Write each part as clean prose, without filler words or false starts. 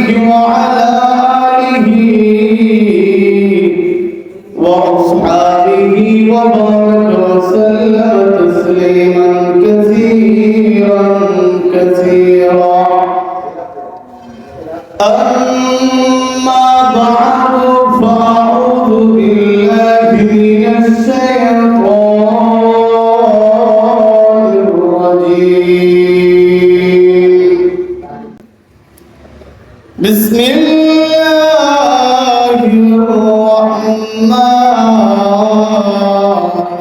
عليه وعلى آله وأصحابه وبارك وسلم تسليما كثيرا كثيرا. أما بعد فأعوذ بالله من الشيطان الرجيم. بسم الله الرحمن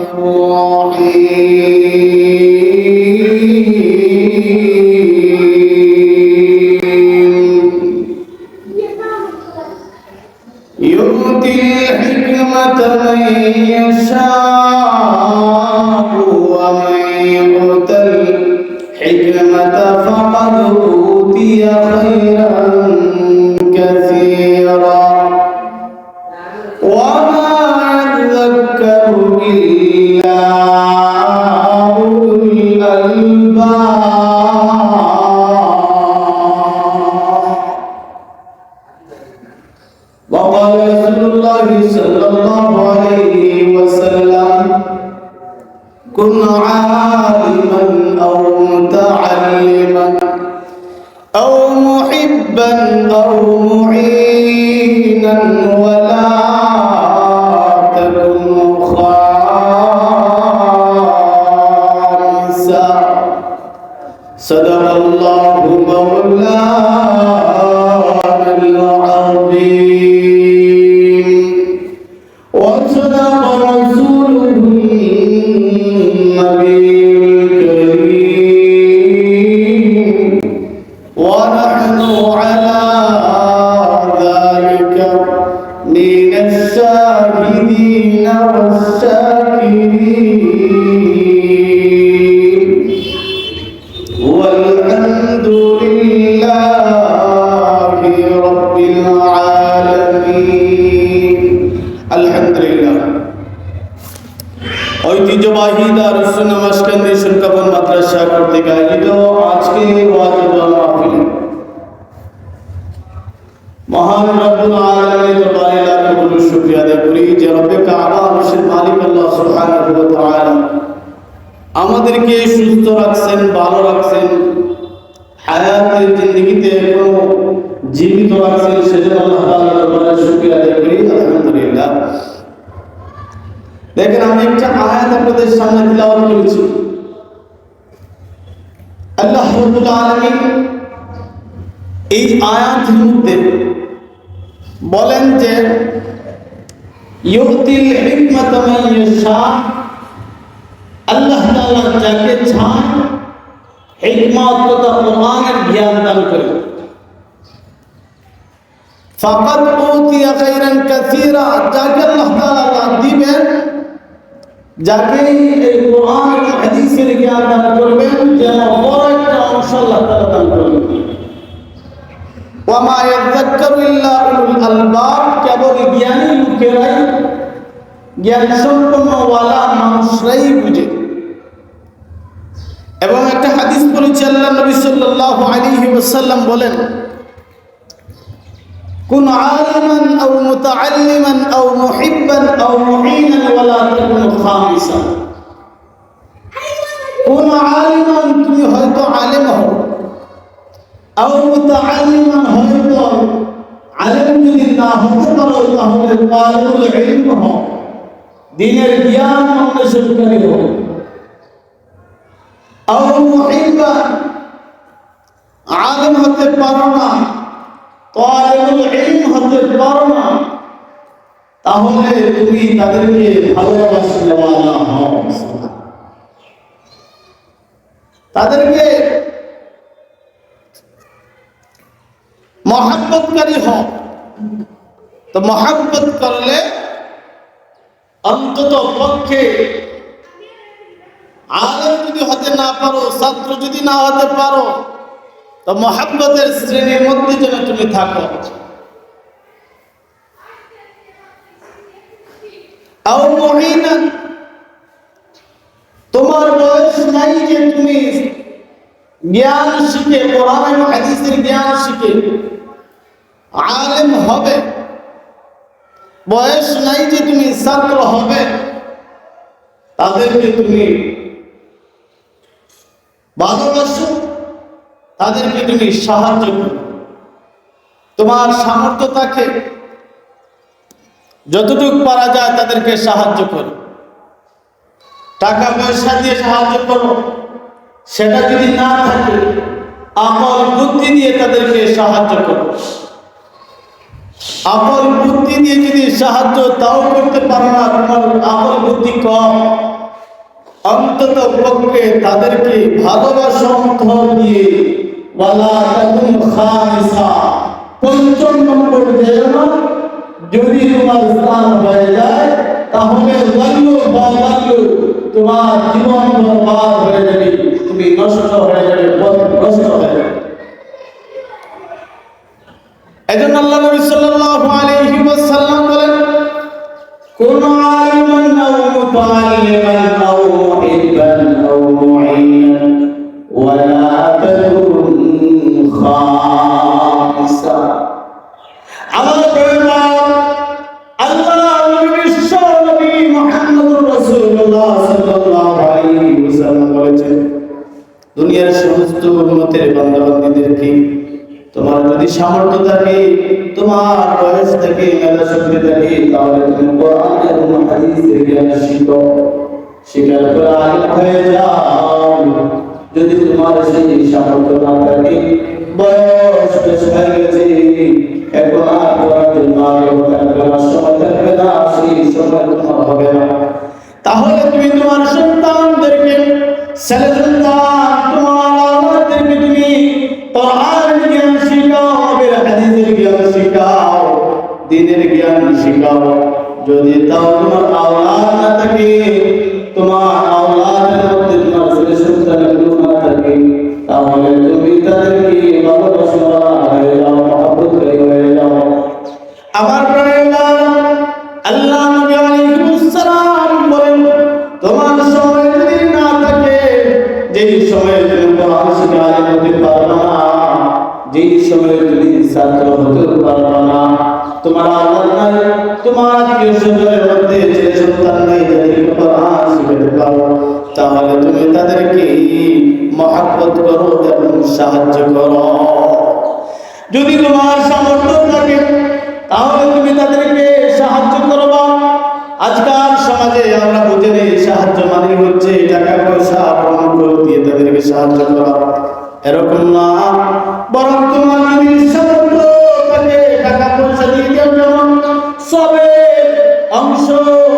الرحيم. يؤتي الحكمة من يشاء ومن يؤت الحكمة فقد أوتي خيرا كثيرا وما يذكر إلا أولو الألباب. وقال رسول الله صلى الله عليه وسلم: كن عالما أو متعلما أو محبا أو معينا ولا تكن خامسا. صدق الله مولانا العظيم وصدق رسوله النبي الكريم ونحن على ذلك من الشاهدين والشاكرين والحمد لله رب العالمين. الحمد لله. ঐতিহ্যবাহী দারুস সুন্নাহ মাসকান্দি সুরকাবন মাদ্রাসা কর্তৃক আয়োজিত আজকে ওয়াজ মাহফিল মহান রব্বুল আলামিনের দরবারে লাখ কোটি শুকরিয়া আদায় করি যে রব্বে কাবা আরশের মালিক আল্লাহ সুবহানাহু ওয়া তাআলা আমাদেরকে সুস্থ রাখছেন, ভালো রাখছেন, হায়াতের জিন্দেগিতে এখনো জীবিত রাখছেন। সেজন্য আল্লাহ তাআলার দরবারে শুকরিয়া আদায় করি, আলহামদুলিল্লাহ। দেখেন, আমি একটা আয়াত আপনাদের সামনে তিলাওয়াত করেছি। আল্লাহ রাব্বুল আলামিন এই আয়াতের মধ্যে বলেন যে ইউতিল হিকমাতা মান ইয়াশা, আল্লাহ তাআলা যাকে চান হিকমত তথা কোরআনের জ্ঞান দান করেন। ফাকাদ উতিয়া খায়রান কাসীরা, যাকে আল্লাহ তাআলা দিবেন, যাকে এই কোরআন এবং হাদিসের জ্ঞান দান করবেন, যেন বড় একটা অংশ আল্লাহ তাআলা দান করবেন। ওয়ামা ইয়াযাক্কারু ইল্লা উলুল আলবাব, কেবল জ্ঞানী লোকেরাই, জ্ঞান সম্পন্ন ওয়ালা মানুষরাই বুঝে। এবং একটা হাদিস বলেছে, আল্লাহ নবী সাল্লাল্লাহু আলাইহি ওয়াসাল্লাম বলেন: কুন আলিমান আও মুতাআল্লিমান আও মুহিব্বান আও মুঈনান ওয়ালা তাকুন খামিসা। কুন আলিমান, তুমি হয়তো আলেম হও, আও মুতাআল্লিমান, হয়তো আলেম যদি না হতে পারো তাহলে তালিবুল ইলম হও, দ্বীনের জ্ঞান অন্বেষণকারী হও। আও মুহিব্বান, আলেম হতে পারো না, তালিবুল ইলম হতে পারো না, তাহলে তুমি তাদেরকে ভালোবাসতে ওয়ালা হও, তাদেরকে মহব্বতকারী হও। তো মহব্বত করলে অন্তত পক্ষে আলেম যদি হতে না পারো, ছাত্র যদি না হতে পারো, তো মহব্বতের শ্রেণীর মধ্যে যেন তুমি থাকো। আও মুঈনান, তোমার বয়স নাই যে তুমি জ্ঞান শিখে, কোরআন এবং হাদিসের জ্ঞান শিখে আলেম হবে, বয়স নাই যে তুমি ছাত্র হবে, তাদেরকে তুমি ভালোবাসো, তাদেরকে তুমি সাহায্য করো। তোমার সামর্থ্য থাকে যতটুকু পারা যায় তাদেরকে সাহায্য করো, টাকা পয়সা দিয়ে সাহায্য করো। সেটা যদি না থাকে আমল বুদ্ধি দিয়ে তাদেরকে সাহায্য করো। আমল বুদ্ধি দিয়ে যদি সাহায্য তাও করতে পারো না, তোমার আমল বুদ্ধি কম, অন্তত পক্ষে তাদেরকে ভালোবাসা অন্তর দিয়ে ওয়ালা তাকুন খামিসা, পঞ্চম নম্বর যেও না। যদি তোমার স্থান হয়ে যায় তাহলে তোমার জীবন বরবাদ হয়ে যাবে, তুমি নষ্ট হয়ে যাবে, নষ্ট হয়ে যাবে। এজন্য আল্লাহ নবী সাল্লাল্লাহু আলাইহি ওয়াসাল্লাম বলেন, কুন আলিমান আও মুতাআল্লিমান আও মুহিব্বান আও মুঈনান ওয়া লা তাকুন খামিসা। আমার পরিবার আল্লাহ নবী বিশ্ব নবী মুহাম্মদুর রাসূলুল্লাহ সাল্লাল্লাহু আলাইহি ওয়াসাল্লাম বলেছেন, দুনিয়ার সমস্ত উম্মতের বান্দাবান্দীদেরকে তোমার যদি সামর্থ্য থাকে, তোমার বয়স থাকে, মেধা শক্তি থাকে, তাহলে তুমি কোরআন এবং হাদিসের জ্ঞান শিখো, শিখার পর আলেম হয়ে যাও। যদি তোমার সেই সামর্থ্য না থাকে, বয়স বেশ হয়ে গেছে, এখন আর পড়ার জন্য সময় থাকবে না, সেই সময় তোমার হবে না, তাহলে তুমি তোমার সন্তানদেরকে, ছেলে সন্তান তোমার আমাদেরকে তুমি কোরআনের জ্ঞান শিখাও, হাদিসের জ্ঞান শিখাও, দ্বীনের জ্ঞান শিখাও। যদি তাও তোমার আওলাদ না থাকে, তোমার আওলাদের মধ্যে তোমার ছেলে সন্তানের না থাকে, তাহলে তুমি তাদেরকে ভালোবাসা হয়ে যাও, মহব্বত হয়ে যাও। আমার প্রাণের আল্লাহ নবী আলাইহিস সালাম বলেন, তোমার সময় যদি না থাকে, যেই সময়ে তুমি কোরআন শিখে আলেম হতে পারবে না, যেই সময়ে তুমি ছাত্র হতে পারবে না, তোমার আওলাদ নাই, তোমার আত্মীয়-স্বজনের মধ্যে ছেলে সন্তান নাই যাদেরকে কোরআন শিখাতে পারো, তাহলে তুমি তাদেরকে মহব্বত করো এবং সাহায্য করো। যদি তোমার সামর্থ্য থাকে তাহলে তুমি তাদেরকে সাহায্য করবা। আজকাল সমাজে আমরা বুঝে নেই সাহায্য মানে হচ্ছে টাকা পয়সা অঙ্ক দিয়ে তাদেরকে সাহায্য করা, এরকম না। বরং তোমার যদি সামর্থ্য থাকে, টাকা পয়সা দিয়ে কেউ যেমন সবের অংশ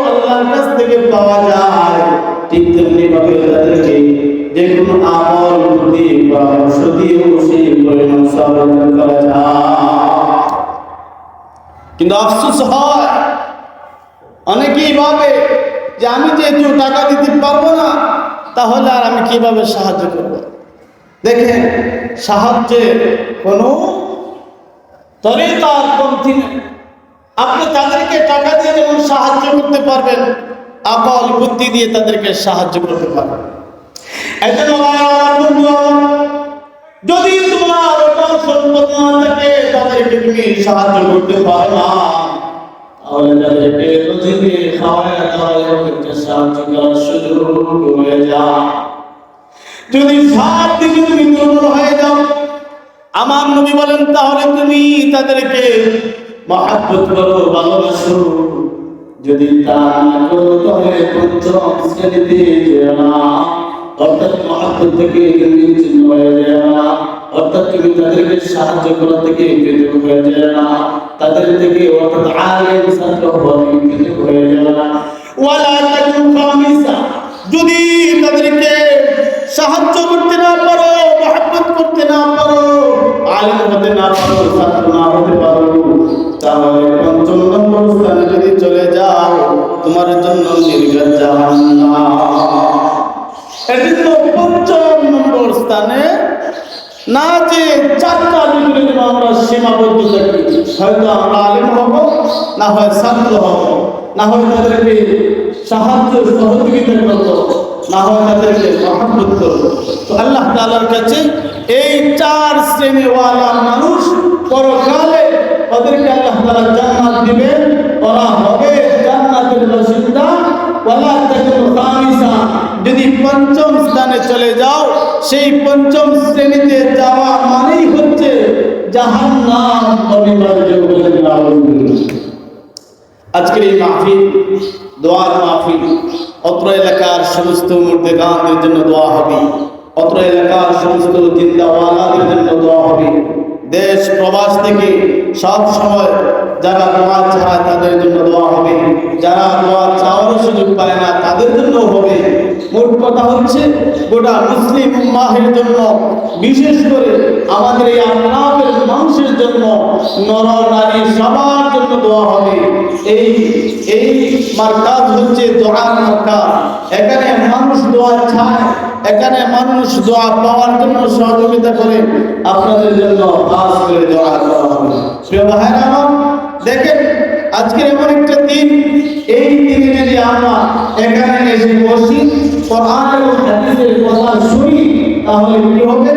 আল্লাহর কাছ থেকে পাওয়া যায়, ঠিক তেমনি ভাবে তাদেরকে যে কোনো আমল বুদ্ধি পরামর্শ দিয়েও সেই পরিমাণ সব অর্জন করা যায়। কিন্তু আফসোস হয়, অনেকেই ভাবে যে আমি যেহেতু টাকা দিতে পারবো না, তাহলে আর আমি কিভাবে সাহায্য করব। দেখেন, সাহায্যের কোনো তরিকার পন্থী নেই। আপনি তাদেরকে টাকা দিয়ে যেমন সাহায্য করতে পারবেন, আকল বুদ্ধি দিয়ে তাদেরকে সাহায্য করতে পারবেন। যদি তোমার সম্পদ না থাকে, তাদেরকে তুমি সাহায্য করতে পারো না, তাহলে তাদেরকে রুজিকে খাওয়ায় দাওয়ায় সাহায্য করার সুযোগ হয়ে যায়। যদি সব দিকে তুমি দুর্বল হয়ে যাও, আমার নবী বলেন, তাহলে তুমি তাদেরকে মহব্বত করো, ভালোবাসো। যদি তা না করো তাহলে পঞ্চম শ্রেণীতে যেও না, অর্থাৎ মহব্বত থেকে বিচ্ছিন্ন হয়ে যেও না, অর্থাৎ তুমি তাদেরকে সাহায্য করা থেকে বিরত হয়ে যেও না, তাদের থেকে অর্থাৎ আলেম ছাত্র হওয়া থেকে বিরত হয়ে যেও না। ওয়ালা তাকুন খামিসা, যদি তাদেরকে সাহায্য করতে না পারো, মহব্বত করতে না পারো, আলেম হতে না পারো, ছাত্র না হতে পারো, তাহলে পঞ্চম নম্বর স্থানে যদি চলে যাও, তোমার জন্য নির্ঘাত জাহান্নাম। এজন্য পঞ্চম নম্বর স্থানে না যে চারটা দিকে যেন আমরা সীমাবদ্ধ থাকি, হয়তো আমরা আলেম হব, না হয় ছাত্র হব, না হয় তাদেরকে সাহায্য সহযোগিতা করবো, না হয় তাদেরকে মহব্বত করবো। তো আল্লাহ তাআলার কাছে এই চার শ্রেণীওয়ালা মানুষ পরকালে ওদেরকে আল্লাহ তাআলা জান্নাত দিবেন, ওরা হবে জান্নাতের বাসিন্দা। ওয়ালা তাকুল খামিসা, যদি পঞ্চম স্থানে চলে যাও, সেই পঞ্চম শ্রেণীতে যাওয়া মানেই হচ্ছে জাহান্নাম অনিবার্য বলে আজকের এই মাহফিল দোয়ার মাহফিল। অত্র এলাকার সমস্ত মুর্দেগানদের জন্য দোয়া হবে, অত্র এলাকার সমস্ত জিন্দাওয়ালাদের জন্য দোয়া হবে। দেশ প্রবাস থেকে সব সময় যারা দোয়া চায় তাদের জন্য দোয়া হবে, যারা দোয়া চাওয়ার সুযোগ পায় না তাদের জন্য হবে। মোট কথা হচ্ছে গোটা মুসলিম উম্মাহের জন্য, বিশেষ করে আমাদের এই আল্লাহের মানুষের জন্য, নর নারী সবার জন্য দোয়া হবে। এই মার্কাজ হচ্ছে দোয়ার মার্কাজ। এখানে মানুষ দোয়া চায়, এখানে মানুষ দোয়া পাওয়ার জন্য সহযোগিতা করে। আপনাদের জন্য খাস করে দোয়া করা হবে। প্রিয় ভাইরা আমার, দেখেন আজকে এমন একটা দিন, এই দিনে যদি আমরা এখানে এসে বসি, কোরআন এবং হাদিসের কথা শুনি, তাহলে কি হবে?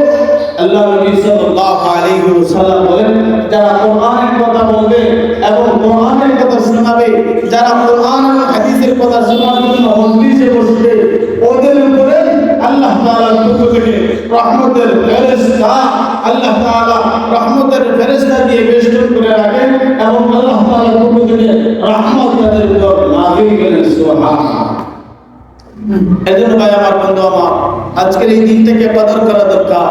আল্লাহ নবী সাল্লাল্লাহু আলাইহি ওয়াসাল্লাম বলেন, যারা কোরআনের কথা বলবে এবং কোরআনের কথা শোনাবে, যারা কোরআন এবং হাদিসের কথা শোনার জন্য মজলিসে বসবে, ওদের উপরে আল্লাহ তাআলার পক্ষ থেকে রহমতের ফেরেশতা, আল্লাহ তাআলা রহমতের ফেরেশতা দিয়ে বেষ্টন করে রাখেন এবং আল্লাহ তাআলার পক্ষ থেকে রহমত তাদের উপর নাযিল করেন। সুবহানাল্লাহ। এজন্য ভাই আমার, বন্ধু আমার, আজকের এই দিনটাকে কদর করা দরকার।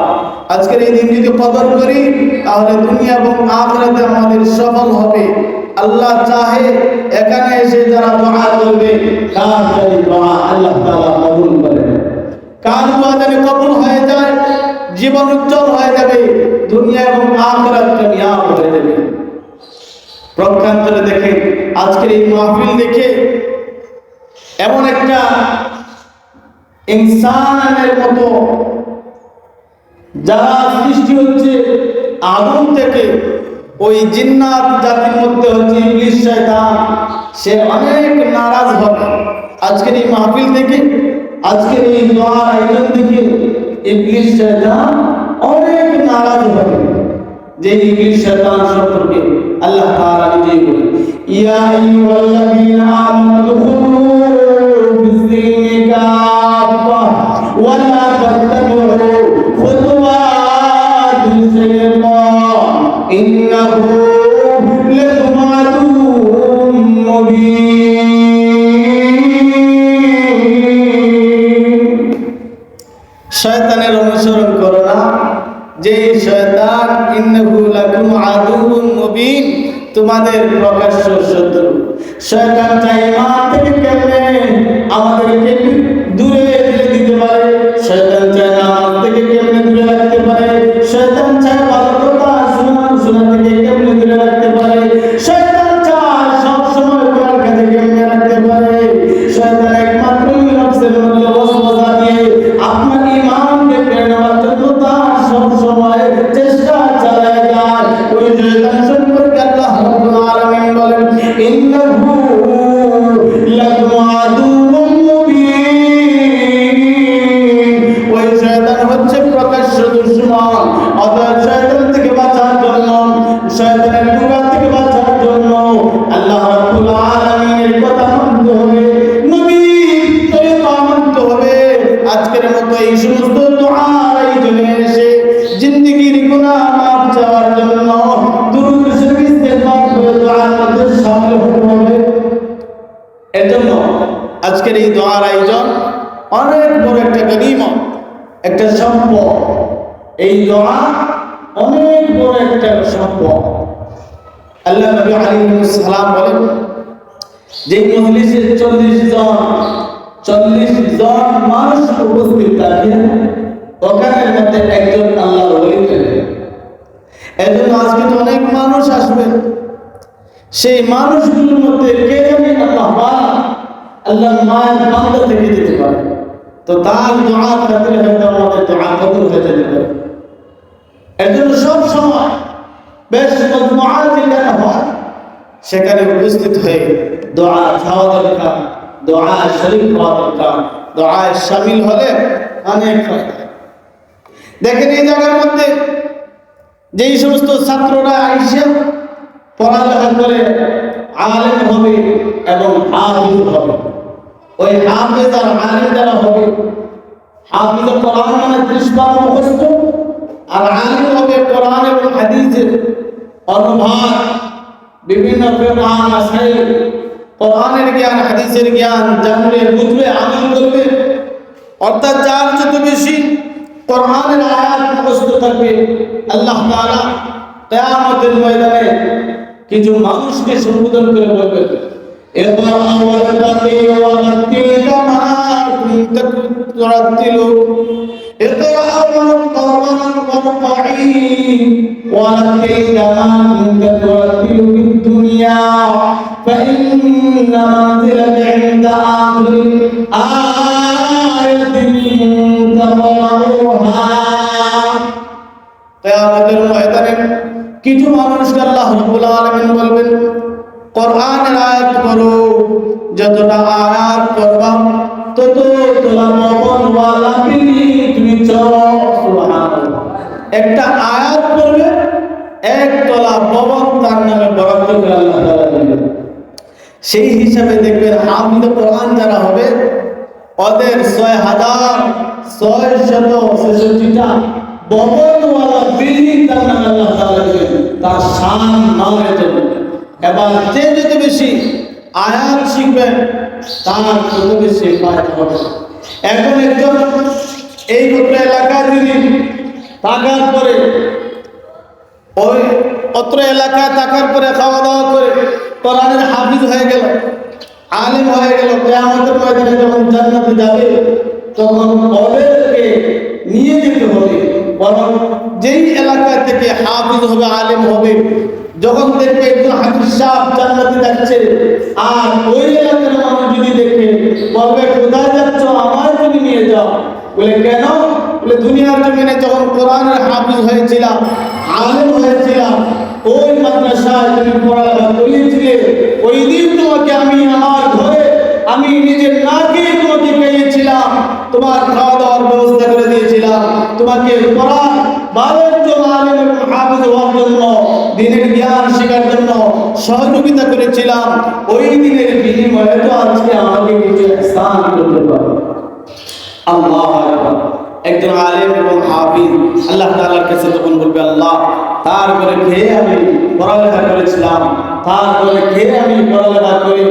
আজকের এই দিন যদি কদর করি, তাহলে দুনিয়া এবং আখিরাতে আমাদের সফল হবে। আল্লাহ চাহে এখানে এসে যারা দোয়া করবে, তার দোয়া আল্লাহ তাআলা কবুল করেন। কার দোয়া যেন কবুল হয়ে যায়, জীবন উজ্জ্বল হয়ে যাবে, দুনিয়া এবং আখিরাত কামিয়াব হয়ে যাবে। প্রক্ষান্তরে দেখে আজকের এই মাহফিল দেখে এমন একটা ইনসানের মতো যারা সৃষ্টি হচ্ছে আগুন থেকে, ওই জিন্নাত জাতির মধ্যে হচ্ছে ইবলিস শয়তান, সে অনেক নারাজ হবে। আজকের এই মাহফিল থেকে, আজকের এই দোয়ার আয়োজন থেকে ইবলিস শয়তান অনেক নারাজ হবে। যে ইবলিস শয়তান সম্পর্কে আল্লাহ তাআলা নিজেই বলেন, ইয়া আইয়ুহাল্লাযীনা আমানু দুখুলু ফিস-সিলমি কাফা ওয়া লা তাত্তাবিউ খুতুওয়াতিশ শাইতান ইন্নাহু লাকুম আদুউম মুবিন। শয়তানের অনুসরণ করো না, যে শয়তান ইন্নাহু লাকুম আদুউম মুবিন, তোমাদের প্রকাশ্য শত্রু। শয়তান চাই ইমান থেকে কেমনে আমাদেরকে দূরে ঠেলে দিতে পারে, শয়তান চায় নামাজ থেকে কেমনে দূরে রাখতে পারে, শয়তান চায় ভালো কথা শোনা থেকে কেমনে দূরে রাখতে পারে, শয়তান চায় সব সময় কোরআন কাছে কেমনে রাখতে পারে। শয়তান একমাত্র নফসের মধ্যে ওয়াসওয়াসা দিয়ে আপনার ঈমানকে কেড়ে নেওয়ার জন্য তার সব সময় চেষ্টা চালায় যায়। ওই শয়তান সম্পর্কে আল্লাহ রাব্বুল আলামিন বলেন, ইন্নাহু লাকুম আদুউম মুবিন। ওই শয়তান হচ্ছে প্রকাশ্য দুশমন। অতএব শয়তান থেকে বাঁচার জন্য, শয়তানের ধোঁকা থেকে বাঁচার জন্য আল্লাহ রাব্বুল আলামিনের কথা মানতে হবে, নবীর তরিকা মানতে হবে। আজকের মতো এই সমস্ত দোয়ার আয়োজনে এসে জিন্দেগির গুনাহ মাফ চাওয়ার জন্য দুরূদ শরীফ ইস্তেগফার করে দোয়ার মধ্যে শামিল হতে হবে। এজন্য আজকের এই দোয়ার আয়োজন অনেক বড় একটা গনিমত, একটা সম্পদ। এই দোয়া অনেক বড় একটা সম্পদ। আল্লাহ নবী আলাইহিস সালাম বলেন, যে মজলিসে 40 জন মানুষ উপস্থিত থাকে, ওখানের মধ্যে একজন আল্লাহর ওলি থাকে। এজন্য আজকে তো অনেক মানুষ আসবে, সেই মানুষগুলোর মধ্যে কে জানে আল্লাহ মায়ের বান্দা থেকে যেতে পারে। তো তার দোয়া খাতিরে হয়তো আমাদের দোয়া কবুল হয়ে যেতে পারে। এর জন্য সব সময় বেশ মজমুআ যেখানে হয় সেখানে উপস্থিত হয়ে দোয়া চাওয়া দরকার, দোয়া শরীক হওয়া দরকার। দোয়ায় শামিল হলে অনেক ফায়দা। দেখেন এই জায়গার মধ্যে যেই সমস্ত ছাত্ররা আইসা পড়ালেখা করে আলেম হবে এবং হাফিজ হবে। ওই হাফিজ আর আলেম যারা হবে, হাফিজ কোরআন মানে 30 বার মুখস্থ, আর আলেম হবে কোরআন এবং হাদিসের অনুবাদ, বিভিন্ন ফিকহ মাসাইল, কোরআনের জ্ঞান হাদিসের জ্ঞান জানবে, বুঝবে, আমল করবে। অর্থাৎ যার যত বেশি কোরআনের আয়াত মুখস্থ থাকবে, আল্লাহ তাআলা কিয়ামতের ময়দানে কিছু মানুষকে সম্বোধন করে বলবেন, ইকরা ওয়ারতাকি ওয়ারাত্তিল কামা কুনতা তুরাত্তিলু, ইকরা ওয়ারতাকি ওয়ারাত্তিল কামা কুনতা তুরাত্তিলু ফিদ দুনিয়া ফাইন্না মানজিলাকা ইনদা আখির আয়াতিন তাকরাউহা। কিয়ামতের ময়দানে কিছু মানুষকে আল্লাহ রাব্বুল আলামিন বলবেন, কোরআনের আয়াত পড়ো, যতটা আয়াত পড়বা তত তোমার মন ওয়ালা তুমি চলো। সুবহানাল্লাহ। একটা আয়াত পড়বে, এক তলা ভবন তার নামে বরাদ্দ করে আল্লাহ তাআলা দিবেন। সেই হিসাবে দেখবেন হাফিজ কোরআন যারা হবে ওদের ৬৬৬৬টা ভবনওয়ালা বিল্ডিং তার নামে আল্লাহ তাআলা দিবেন, তার শান নামে চলবে। এবার যে যত বেশি আয়াত শিখবেন তার তত বেশি ফায়দা হবে। এখন একজন এই গোটা এলাকায় যদি থাকার পরে, ওই অত্র এলাকায় থাকার পরে খাওয়া দাওয়া করে কোরআনের হাফিজ হয়ে গেল, আলেম হয়ে গেল, কিয়ামতের ময়দানে যখন জান্নাতে যাবে তখন ওদেরকে নিয়ে যেতে হবে। বরং যেই এলাকা থেকে হাফিজ হবে, আলেম হবে, যখন দেখবে একজন হাফিজ সাহেব জান্নাতে যাচ্ছে, আর ওই এলাকার মানুষ যদি দেখে বলবে, কোথায় যাচ্ছ, আমায় তুমি নিয়ে যাও। বলে কেন? বলে দুনিয়ার জমিনে যখন কোরআনের হাফিজ হয়েছিলাম, আলেম হয়েছিলাম, ওই মাদ্রাসায় তুমি পড়ালেখা করিয়েছিলে, ওই দিন তোমাকে আমি আমার ঘরে আমি নিজের না খেয়ে তোমাকে খাইয়েছিলাম, তোমার খাওয়া দাওয়ার ব্যবস্থা করে দিয়েছিলাম, তোমাকে কোরআন 12 জন আলেম এবং হাফিজ হওয়ার জন্য, দ্বীনের জ্ঞান শেখার জন্য সহযোগিতা করেছিলাম। ওই দিনের বিনিময়ে তো আজকে আমাকে কিছু ইহসান করতে পারো। আল্লাহু আকবার। একজন আলেম এবং হাফিজ আল্লাহ তাআলার কাছে তখন বলবে, আল্লাহ তারপরে খেয়ে আমি পড়ালেখা করেছিলাম, তারপরে খেয়ে আমি পড়ালেখা করে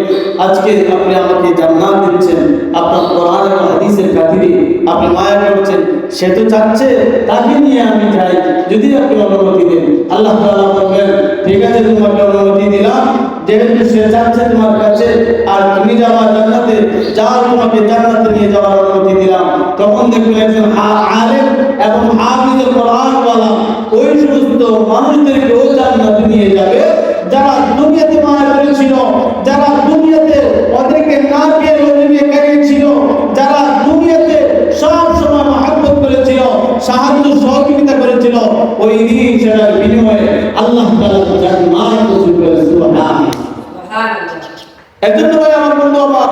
আজকে আপনি আমাকে জান্নাত দিচ্ছেন, আপনার কোরআন এবং হাদিসের খাতিরে আপনি মায়া করছেন, সে তো চাচ্ছে তাকে নিয়ে আমি যাই, যদি আপনি অনুমতি দেন। আল্লাহ তাআলা বলবেন, ঠিক আছে তোমাকে অনুমতি দিলাম, যেহেতু সে চাচ্ছে তোমার কাছে আর তুমি যাওয়া জান্নাতে, যাও তোমাকে জান্নাতে নিয়ে যাওয়ার অনুমতি দিলাম। তখন দেখবেন একজন আলেম এবং হাফিজ কোরআন ওয়ালা ওই সমস্ত মানুষদেরকে ও জান্নাতে নিয়ে যাবে যারা দুনিয়াতে মায়া করেছিল, যারা দুনিয়াতে ওদেরকে না খেয়ে ওদেরকে খাইয়েছিল, যারা দুনিয়াতে সব সময় মহব্বত করেছিল, সাহায্য সহযোগিতা করেছিল, ওই দিন সেটার বিনিময়ে আল্লাহ তাআলা জান্নাত নসিব করে। সুবহানাল্লাহ। এজন্য ভাই আমার বন্ধু আমার,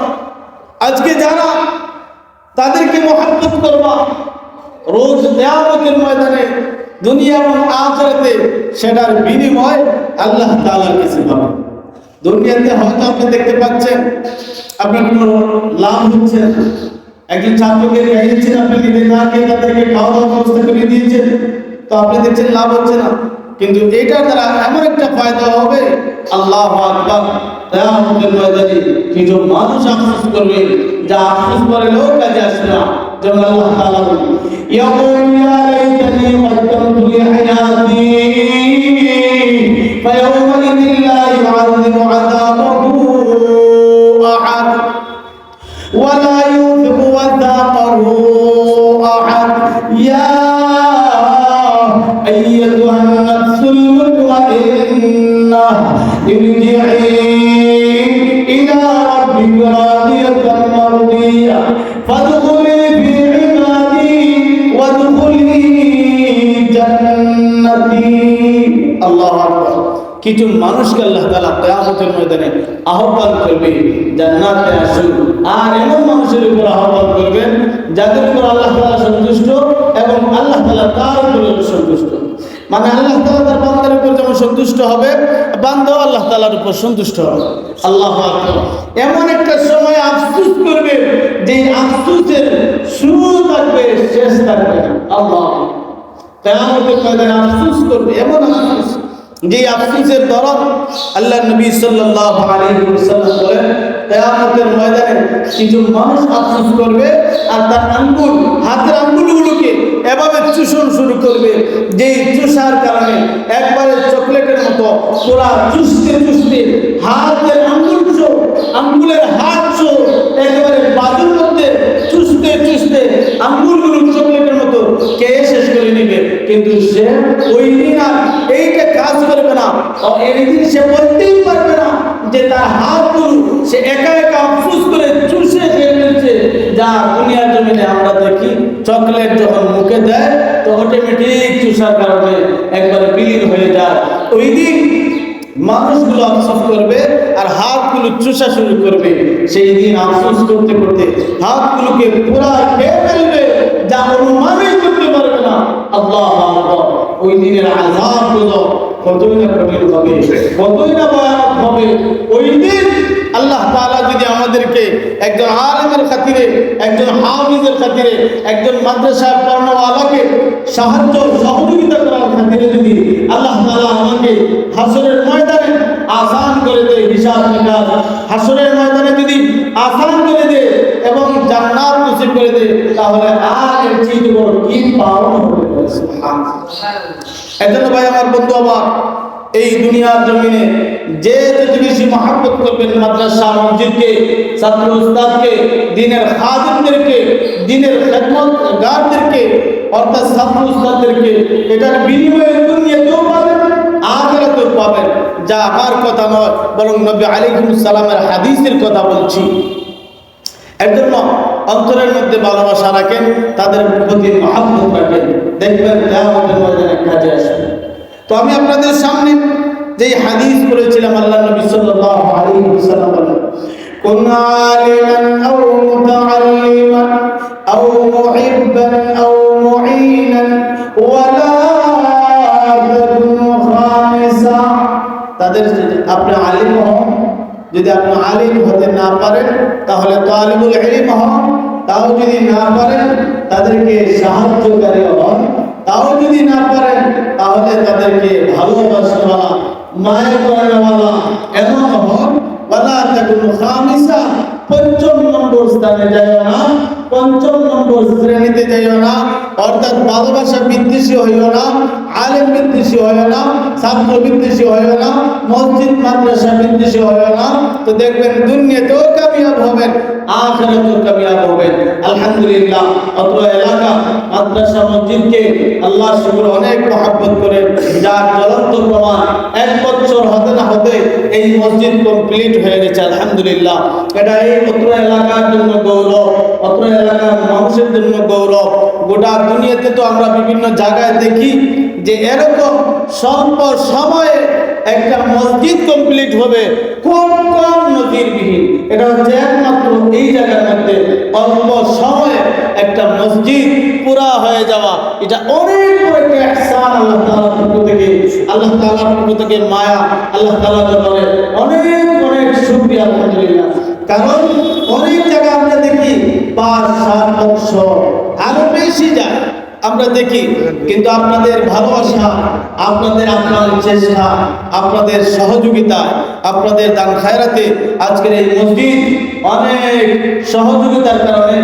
আজকে যারা তাদেরকে মহব্বত করবা, রোজ কিয়ামতের ময়দানে দুনিয়া এবং আখিরাতে সেটার বিনিময় আল্লাহ তাআলার কাছে পাবেন। দুনিয়াতে হয়তো আপনি দেখতে পাচ্ছেন আপনার কোনো লাভ হচ্ছে না, একজন ছাত্রকে খাইয়েছেন, আপনি নিজে না খেয়ে তাদেরকে খাওয়া দাওয়ার ব্যবস্থা করে দিয়েছেন, তো আপনি দেখছেন লাভ হচ্ছে না, কিন্তু এটার দ্বারা এমন একটা ফায়দা হবে, আল্লাহু আকবার, কিয়ামতের ময়দানে কিছু মানুষ আফসোস করবে যা আফসোস করলেও কাজে আসবে না। যেমন আল্লাহ তাআলা বলেন, ইয়াকুল ইয়া লাইতানি কদ্দামতু লিহায়াতি ফায়াওমাইযিন লা ইউ'আযিবু 'আযাবাহু আহাদ ওয়া লা ইউথিকু ওয়াথাকাহু আহাদ ইয়া আইয়াতুহান নাফসুল মুতমাইন্নাহ ইরজি'i ইলা রাব্বিকা রাদিয়াতান মারদিয়া ফাদখুলি ফি ইবাদি ওয়াদখুলি জান্নাতি। আল্লাহু আকবার। কিছু মানুষকে আল্লাহ তাআলা কিয়ামতের ময়দানে আহ্বান করবে জান্নাতে আসুন, আর এমন মানুষের উপর আহ্বান করবেন যাদের উপর আল্লাহ তাআলা সন্তুষ্ট এবং আল্লাহ তাআলা তার উপর সন্তুষ্ট। মানে আল্লাহ তাআলা তার বান্দার উপর যেমন সন্তুষ্ট হবে, বান্দাও আল্লাহ তাআলার উপর সন্তুষ্ট হবে। আল্লাহু আকবার। এমন একটা সময় আফসোস করবে যে আফসোসের শুরু থাকবে শেষ থাকবে না। আল্লাহ কিয়ামতের ময়দানে আফসোস করবে, এমন আফসোস যে আফসোসের দরদ আল্লাহ নবী সাল্লাল্লাহু আলাইহি ওয়াসাল্লাম বলেন, কিয়ামতের ময়দানে কিছু মানুষ আফসোস করবে আর তার আঙ্গুল, হাতের আঙ্গুলগুলোকে এভাবে চুষণ শুরু করবে, যেই চুষার কারণে একবারে চকলেটের মতো পুরা চুষতে চুষতে হাতের আঙ্গুলের হাত একেবারে বাজুর মধ্যে চুষতে চুষতে আঙ্গুলগুলো চকলেটের মতো কে শেষ করে নেবে। কিন্তু সে ওই দিন আর এইটা কাজ করবে না, এই দিন সে বলতেই পারবে না যে তার হাতগুলো সে একা একা আফসোস করে চুষে খেয়ে ফেলছে। যা দুনিয়ার জমিনে আমরা দেখি চকলেট যখন মুখে দেয় তো অটোমেটিক চুষার কারণে একবারে বিলীন হয়ে যায়। ওই দিন মানুষগুলো আফসোস করবে আর হাতগুলো চুষা শুরু করবে। সেই দিন আফসোস করতে করতে হাতগুলোকে পুরা খেয়ে ফেলবে, যা অনুমানই করতে পারবে না। আল্লাহ আকবার। ওই দিনের আযাবগুলো কতই না কঠিন হবে, কতই না ভয়ানক হবে। ওই দিন আল্লাহ তাআলা যদি আমাদেরকে একজন আলেমের খাতিরে, একজন হাফিজের খাতিরে, একজন মাদ্রাসা পড়ানোওয়ালাকে সাহায্য সহযোগিতা করার খাতিরে যদি আল্লাহ তাআলা আমাকে হাসরের ময়দানে আসান করে দেয়, হিসাব নিকাশ হাসরের ময়দানে যদি আসান করে দেয় এবং জান্নাত নসিব করে দেয়, তাহলে আর এর চেয়ে বড় কি পাওয়া হবে? সুবহানাল্লাহ। এজন্য ভাই আমার বন্ধু আমার, এই দুনিয়ার জমিনে যে যত বেশি মহব্বত করবেন মাদ্রাসা মসজিদকে, ছাত্র উস্তাদকে, দ্বীনের খাদিমদেরকে, দ্বীনের খেদমতগারদেরকে, অর্থাৎ ছাত্র উস্তাদদেরকে, এটার বিনিময়ে দুনিয়াতেও পাবেন, আখিরাতেও পাবেন। যা আমার কথা নয়, বরং নবী আলাইহিস সালামের হাদিসের কথা বলছি। এর জন্য অন্তরের মধ্যে ভালোবাসা রাখেন, তাদের প্রতি মহব্বত রাখেন, দেখবেন কিয়ামতের ময়দানে কাজে আসবে। তো আমি আপনাদের সামনে যে হাদিস বলেছিলাম, আল্লাহ নবী সাল্লাল্লাহু আলাইহি ওয়াসাল্লাম বলেন, কুন আলিমান আও মুতাআল্লিমান আও মুহিব্বান আও মুঈনান ওয়া লা তাকুন খামিসা। তাদের আপনি আলিম হন, যদি আপনি আলিম হতে না পারেন তাহলে তালিবুল ইলম হন, তাও যদি না পারেন তাদেরকে সাহায্যকারী হন, তাও যদি না পারেন তাহলে তাদেরকে ভালোবাসাওয়ালা, মায়া করানোওয়ালা এমন হন। ওয়ালা তাকুন খামিসা, পঞ্চম নম্বর স্থানে যাইও না, পঞ্চম নম্বর শ্রেণীতে যাইও না, অর্থাৎ ভালোবাসা বিদ্বেষী হইও না, আলেম বিদ্বেষী হইও না, ছাত্র বিদ্বেষী হইও না, মসজিদ মাদ্রাসা বিদ্বেষী হইও না। তো দেখবেন দুনিয়াতেও কামিয়াব হবেন, আখিরাতেও কামিয়াব হবেন। আলহামদুলিল্লাহ, অত্র এলাকা মাদ্রাসা মসজিদকে আল্লাহ শুকর অনেক মহব্বত করেন, যার জ্বলন্ত প্রমাণ 1 বছর হতে না হতে এই মসজিদ কমপ্লিট হয়ে গেছে। আলহামদুলিল্লাহ, এটা এই অত্র এলাকার জন্য গৌরব, অত্র এলাকার মানুষের জন্য গৌরব। গোটা দুনিয়াতে তো আমরা বিভিন্ন জায়গায় দেখি যে এরকম স্বল্প সময়ে একটা মসজিদ কমপ্লিট হবে, কম কম নজিরবিহীন। এটা হচ্ছে একমাত্র এই জায়গার মধ্যে অল্প সময়ে একটা মসজিদ পুরা হয়ে যাওয়া, এটা অনেক বড় একটা ইহসান আল্লাহ তাআলার পক্ষ থেকে, আল্লাহ তাআলার পক্ষ থেকে মায়া, আল্লাহ তাআলার দরবারে অনেক অনেক শুকরিয়া। আলহামদুলিল্লাহ। কারণ অনেক জায়গা আমরা দেখি 5-7 বছর আরো বেশি যায় আমরা দেখি, কিন্তু আপনাদের ভালোবাসা, আপনাদের আপ্রাণ চেষ্টা, আপনাদের সহযোগিতা, আপনাদের দান খায়রাতে আজকের এই মসজিদ অনেক সহযোগিতার কারণে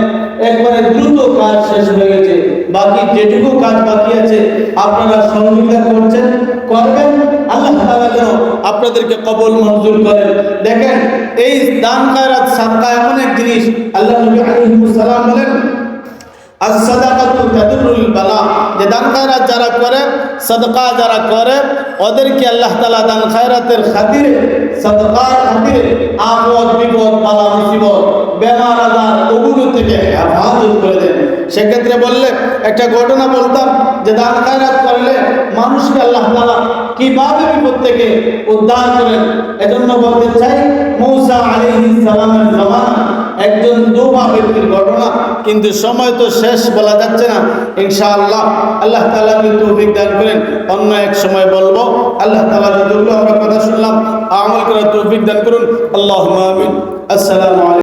একবারে দ্রুত কাজ শেষ হয়ে গেছে। বাকি যেটুকু কাজ বাকি আছে আপনারা সহযোগিতা করছেন, করবেন। আল্লাহ তাআলা যেন আপনাদেরকে কবুল মঞ্জুর করেন। দেখেন, এই দান খায়রাত সাদকা এমন এক জিনিস, আল্লাহ নবী আলাইহিস সালাম বলেন, as-sadaqatu tadurrul bala, যে দান খায়রাত যারা করে, সাদকা যারা করে, ওদেরকে আল্লাহ তাআলা দান খায়রাতের খাতিরে, সাদকার খাতিরে আপদ বিপদ, বালা মুসিবত, বেমার আজার ওগুলো থেকে হেফাজত করে দেন। সেক্ষেত্রে বললে একটা ঘটনা বলতাম যে দান খায়রাত করলে মানুষকে আল্লাহ তাআলা কিভাবে বিপদ থেকে উদ্ধার করেন। এজন্য বলতে চাই, মূসা আলাইহিস সালামের জামানা একজন দুভা ব্যক্তির ঘটনা, কিন্তু সময় তো শেষ, বলা যাচ্ছে না। ইনশাআল্লাহ আল্লাহ তাআলা যদি তৌফিক দান করেন অন্য এক সময় বলবো। আল্লাহ তাআলা যতগুলো আমরা কথা শুনলাম আমল করার তৌফিক দান করুন। আল্লাহুম্মা আমিন। আসসালামু আলাইকুম।